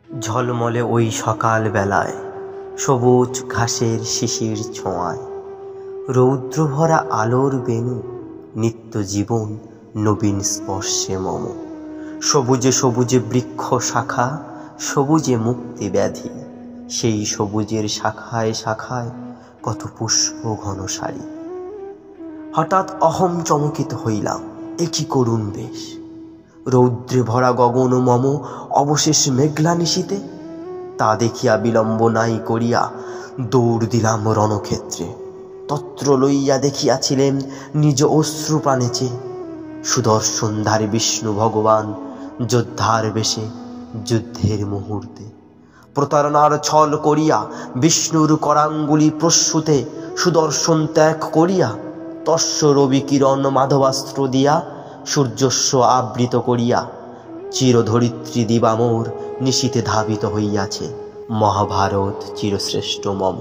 ঝলমলে ওই সকাল বেলায় সবুজ ঘাসের শিশির ছোঁয়ায় রৌদ্রভরা আলোর বেণু নিত্য জীবন নবীন স্পর্শে মম। সবুজে সবুজে বৃক্ষ শাখা, সবুজে মুক্তি ব্যাধি, সেই সবুজের শাখায় শাখায় কত পুষ্প ঘন সারি। হঠাৎ অহম চমকিত হইলাম, এ কি করুণ বেশ! রৌদ্রে ভরা গগন মম অবশেষ মেঘলা নিশীতে। তা দেখিয়া বিলম্ব নাই করিয়া দৌড় দিলাম রণক্ষেত্রে। তত্র লইয়া দেখিয়াছিলেন নিজ অশ্রু প্রাণেচে সুদর্শনধারী বিষ্ণু ভগবান যোদ্ধার বেশে যুদ্ধের মুহূর্তে। প্রতারণার ছল করিয়া বিষ্ণুর করাঙ্গুলি প্রস্যুতে সুদর্শন ত্যাগ করিয়া তস্য রবি কিরণ মাধবাস্ত্র দিয়া সূর্যস্ব আবৃত করিয়া চিরধরিত্রী দিবামোর নিশীতে ধাবিত হইয়াছে। মহাভারত চিরশ্রেষ্ঠ মম,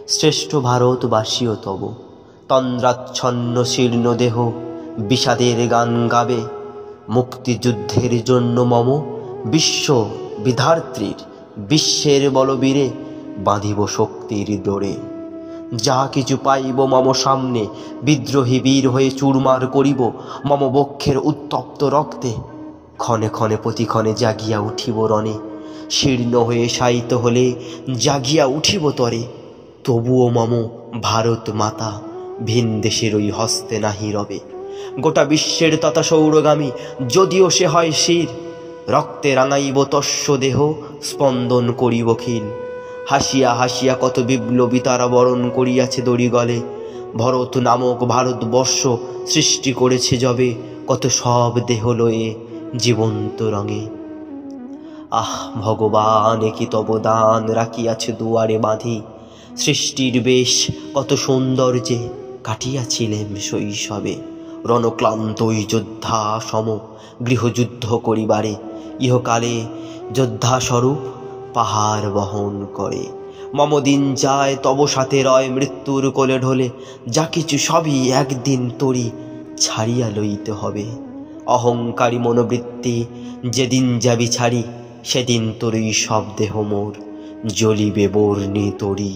শ্রেষ্ঠ ভারতবাসীও তব। তন্দ্রাচ্ছন্ন শীর্ণ দেহ বিষাদের গান গাবে, মুক্তিযুদ্ধের জন্য মম বিশ্ব বিধাত্রীর বিশ্বের বলবীরে বাঁধিব শক্তির ডোরে। যা কিছু পাইব মম সামনে বিদ্রোহী বীর হয়ে চুরমার করিব মম বক্ষের উত্তপ্ত রক্তে। ক্ষণে ক্ষণে প্রতিক্ষণে জাগিয়া উঠিব রণে, শীর্ণ হয়ে শায়িত হলে জাগিয়া উঠিব তরে। তবুও মম ভারত মাতা ভিন দেশের ওই হস্তে নাহি রবে। গোটা বিশ্বের তথা সৌরগামী যদিও সে হয় শির, রক্তে রাঙাইব তস্য দেহ স্পন্দন করিব খিল। হাসিয়া হাসিয়া কত বিপ্লবী তারা বরণ করিয়াছে দড়ি গলে। ভরত নামক ভারতবর্ষ সৃষ্টি করেছে যবে কত সব দেহ লয়ে জীবন্ত রঙে। আহ ভগবান, কি তব দান রাখিয়াছে দুয়ারে বাঁধি। সৃষ্টির বেশ কত সৌন্দর্যে কাটিয়াছিলেম শৈশবে। রণক্লান্ত ওই যোদ্ধা সম গৃহযুদ্ধ করিবারে ইহকালে যোদ্ধাস্বরূপ পাহাড় বহন করে। মম দিন যায় তব সাথে রয় মৃত্যুর কোলে ঢলে। যা কিছু সবই একদিন তরি ছাড়িয়া লইতে হবে। অহংকারী মনোবৃত্তি যেদিন যাবি ছাড়ি, সেদিন তোরই সব দেহ মোর জ্বলিবে বর্ণে তরি।